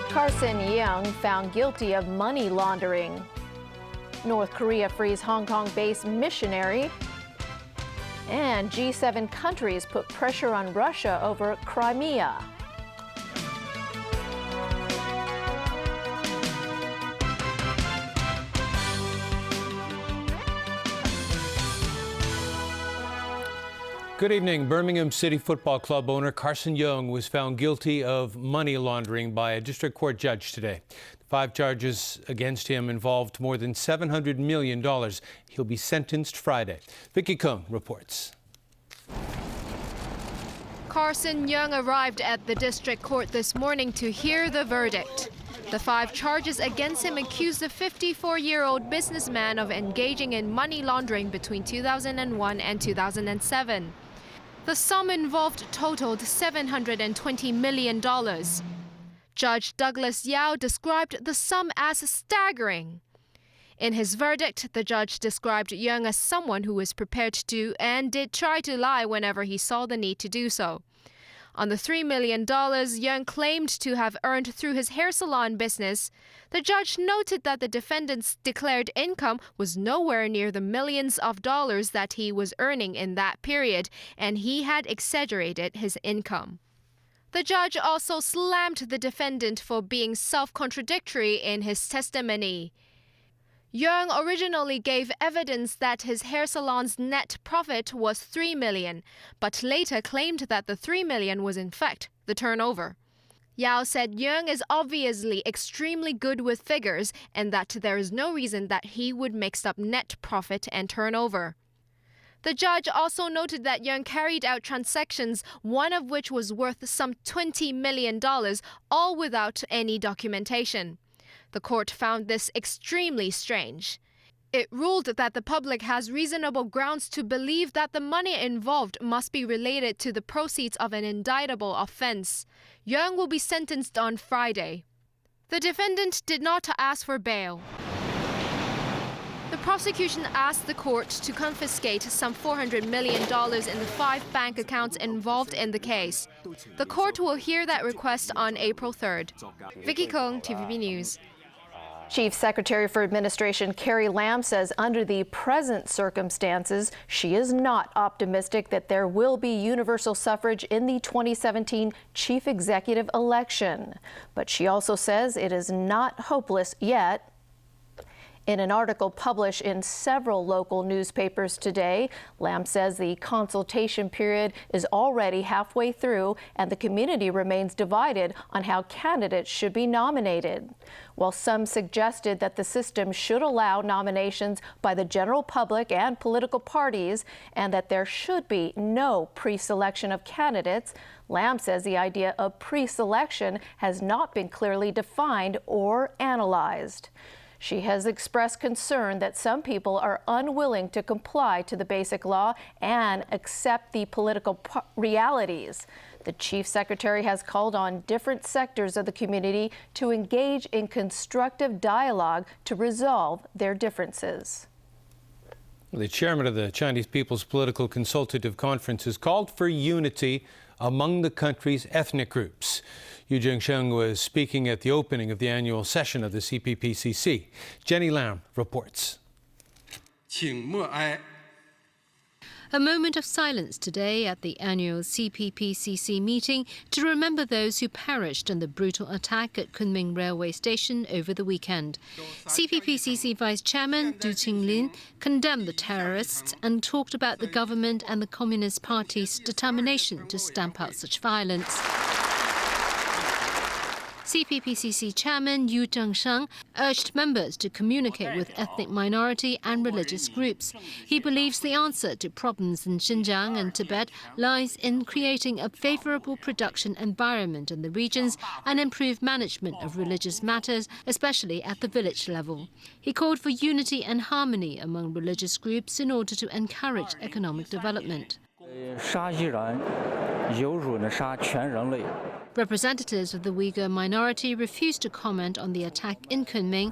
Carson Young found guilty of money laundering. North Korea frees Hong Kong-based missionary. And G7 countries put pressure on Russia over Crimea. Good evening. Birmingham City Football Club owner Carson Young was found guilty of money laundering by a district court judge today. 5 charges against him involved more than $700 million. He'll be sentenced Friday. Vicky Kung reports. Carson Young arrived at the district court this morning to hear the verdict. The 5 charges against him accuse the 54-year-old businessman of engaging in money laundering between 2001 and 2007. The sum involved totaled $720 million. Judge Douglas Yao described the sum as staggering. In his verdict, the judge described Young as someone who was prepared to and did try to lie whenever he saw the need to do so. On the $3 million Young claimed to have earned through his hair salon business, the judge noted that the defendant's declared income was nowhere near the millions of dollars that he was earning in that period, and he had exaggerated his income. The judge also slammed the defendant for being self-contradictory in his testimony. Young originally gave evidence that his hair salon's net profit was $3 million, but later claimed that the $3 million was in fact the turnover. Yao said Young is obviously extremely good with figures and that there is no reason that he would mix up net profit and turnover. The judge also noted that Young carried out transactions, one of which was worth some $20 million, all without any documentation. The court found this extremely strange. It ruled that the public has reasonable grounds to believe that the money involved must be related to the proceeds of an indictable offense. Young will be sentenced on Friday. The defendant did not ask for bail. The prosecution asked the court to confiscate some $400 million in the 5 bank accounts involved in the case. The court will hear that request on April 3rd. Vicky Kung, TVB News. Chief Secretary for Administration Carrie Lam says under the present circumstances, she is not optimistic that there will be universal suffrage in the 2017 chief executive election. But she also says it is not hopeless yet. In an article published in several local newspapers today, Lam says the consultation period is already halfway through and the community remains divided on how candidates should be nominated. While some suggested that the system should allow nominations by the general public and political parties and that there should be no pre-selection of candidates, Lam says the idea of pre-selection has not been clearly defined or analyzed. She has expressed concern that some people are unwilling to comply to the basic law and accept the political realities. The chief secretary has called on different sectors of the community to engage in constructive dialogue to resolve their differences. The chairman of the Chinese People's Political Consultative Conference has called for unity among the country's ethnic groups. Yu Jingsheng was speaking at the opening of the annual session of the CPPCC. Jenny Lam reports. A moment of silence today at the annual CPPCC meeting to remember those who perished in the brutal attack at Kunming Railway Station over the weekend. CPPCC Vice Chairman Du Qinglin condemned the terrorists and talked about the government and the Communist Party's determination to stamp out such violence. CPPCC Chairman Yu Zhengsheng urged members to communicate with ethnic minority and religious groups. He believes the answer to problems in Xinjiang and Tibet lies in creating a favorable production environment in the regions and improved management of religious matters, especially at the village level. He called for unity and harmony among religious groups in order to encourage economic development. Representatives of the Uyghur minority refused to comment on the attack in Kunming.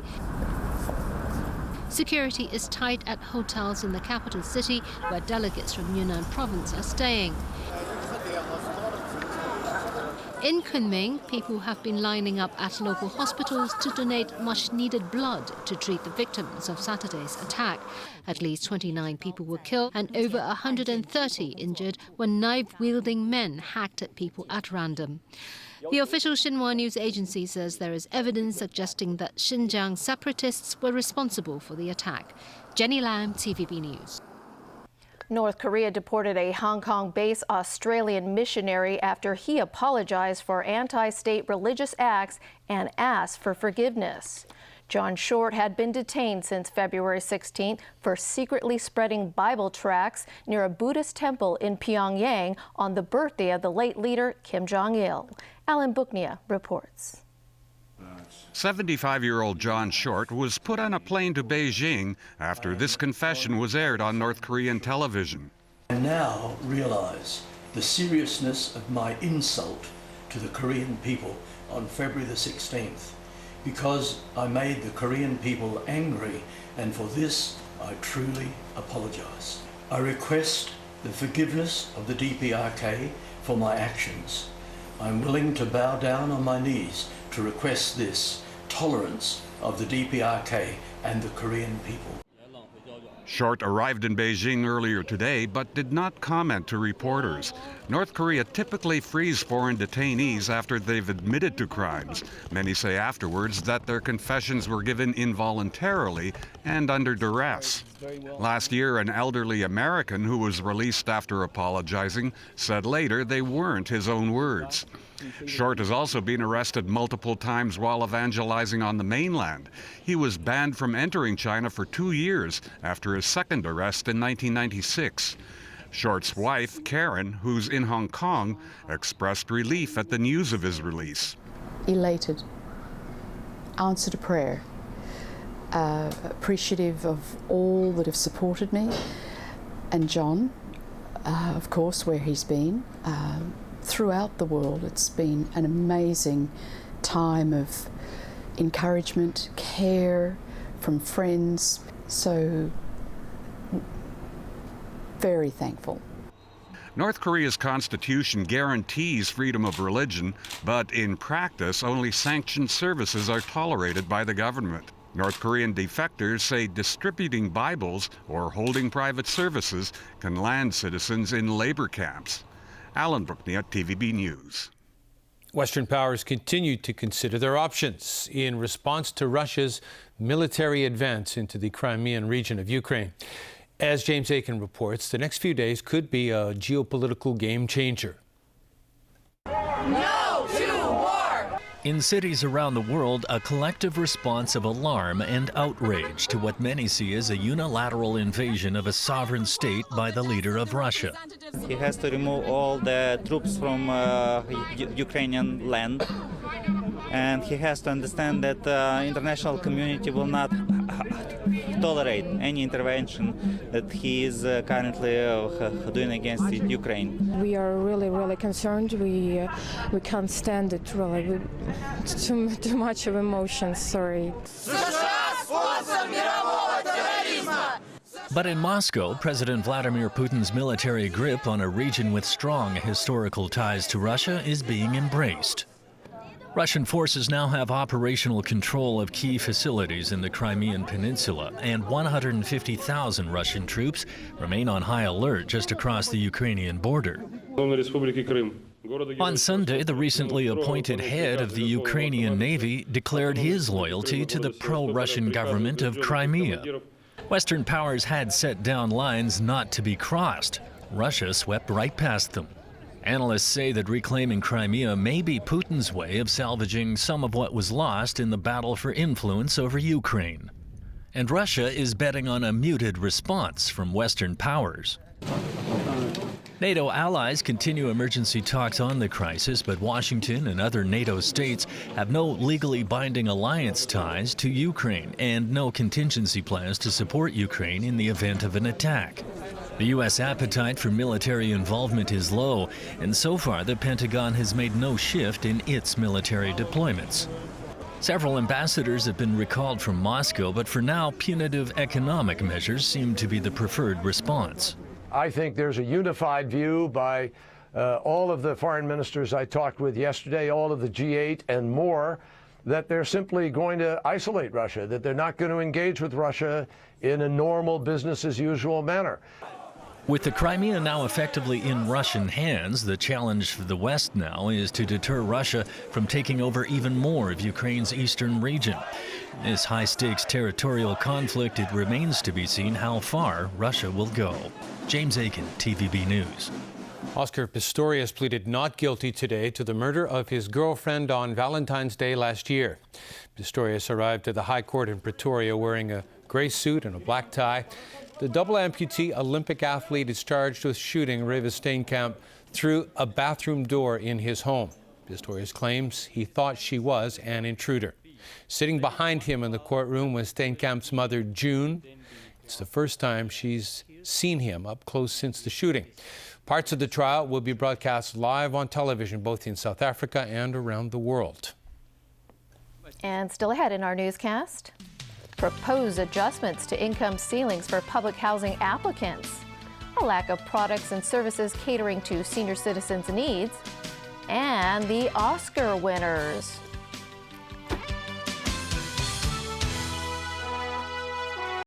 Security is tight at hotels in the capital city where delegates from Yunnan province are staying. In Kunming, people have been lining up at local hospitals to donate much-needed blood to treat the victims of Saturday's attack. At least 29 people were killed and over 130 injured when knife-wielding men hacked at people at random. The official Xinhua news agency says there is evidence suggesting that Xinjiang separatists were responsible for the attack. Jenny Lam, TVB News. North Korea deported a Hong Kong-based Australian missionary after he apologized for anti-state religious acts and asked for forgiveness. John Short had been detained since February 16th for secretly spreading Bible tracts near a Buddhist temple in Pyongyang on the birthday of the late leader Kim Jong-il. Alan Buknia reports. 75-year-old John Short was put on a plane to Beijing after this confession was aired on North Korean television. I now realize the seriousness of my insult to the Korean people on February the 16th, because I made the Korean people angry, and for this I truly apologize. I request the forgiveness of the DPRK for my actions. I'm willing to bow down on my knees to request this tolerance of the DPRK and the Korean people. Short arrived in Beijing earlier today but did not comment to reporters. North Korea typically frees foreign detainees after they've admitted to crimes. Many say afterwards that their confessions were given involuntarily and under duress. Last year, an elderly American who was released after apologizing said later they weren't his own words. Short has also been arrested multiple times while evangelizing on the mainland. He was banned from entering China for 2 years after his second arrest in 1996. Short's wife, Karen, who's in Hong Kong, expressed relief at the news of his release. Elated, answered a prayer, appreciative of all that have supported me, and John, of course, where he's been. Throughout the world, it's been an amazing time of encouragement, care from friends, so very thankful. North Korea's constitution guarantees freedom of religion, but in practice, only sanctioned services are tolerated by the government. North Korean defectors say distributing Bibles or holding private services can land citizens in labor camps. Alan Brookney at TVB News. Western powers continue to consider their options in response to Russia's military advance into the Crimean region of Ukraine. As James Aiken reports, the next few days could be a geopolitical game changer. No to war! In cities around the world, a collective response of alarm and outrage to what many see as a unilateral invasion of a sovereign state by the leader of Russia. He has to remove all the troops from Ukrainian land, and he has to understand that the international community will not tolerate any intervention that he is currently doing against Ukraine. We are really concerned. We can't stand it, really. Too much of emotions, sorry. But in Moscow, President Vladimir Putin's military grip on a region with strong historical ties to Russia is being embraced. Russian forces now have operational control of key facilities in the Crimean Peninsula, and 150,000 Russian troops remain on high alert just across the Ukrainian border. On Sunday, the recently appointed head of the Ukrainian Navy declared his loyalty to the pro-Russian government of Crimea. Western powers had set down lines not to be crossed. Russia swept right past them. Analysts say that reclaiming Crimea may be Putin's way of salvaging some of what was lost in the battle for influence over Ukraine. And Russia is betting on a muted response from Western powers. NATO allies continue emergency talks on the crisis, but Washington and other NATO states have no legally binding alliance ties to Ukraine and no contingency plans to support Ukraine in the event of an attack. The U.S. appetite for military involvement is low, and so far the Pentagon has made no shift in its military deployments. Several ambassadors have been recalled from Moscow, but for now, punitive economic measures seem to be the preferred response. I think there's a unified view by all of the foreign ministers I talked with yesterday, all of the G8 and more, that they're simply going to isolate Russia, that they're not going to engage with Russia in a normal business as usual manner. With the Crimea now effectively in Russian hands, the challenge for the West now is to deter Russia from taking over even more of Ukraine's eastern region. This high-stakes territorial conflict, it remains to be seen how far Russia will go. James Aiken, TVB News. Oscar Pistorius pleaded not guilty today to the murder of his girlfriend on Valentine's Day last year. Pistorius arrived at the High Court in Pretoria wearing a gray suit and a black tie. The double amputee Olympic athlete is charged with shooting Reva Steenkamp through a bathroom door in his home. Pistorius claims he thought she was an intruder. Sitting behind him in the courtroom was Steenkamp's mother, June. It's the first time she's seen him up close since the shooting. Parts of the trial will be broadcast live on television, both in South Africa and around the world. And still ahead in our newscast, proposed adjustments to income ceilings for public housing applicants, a lack of products and services catering to senior citizens' needs, and the Oscar winners.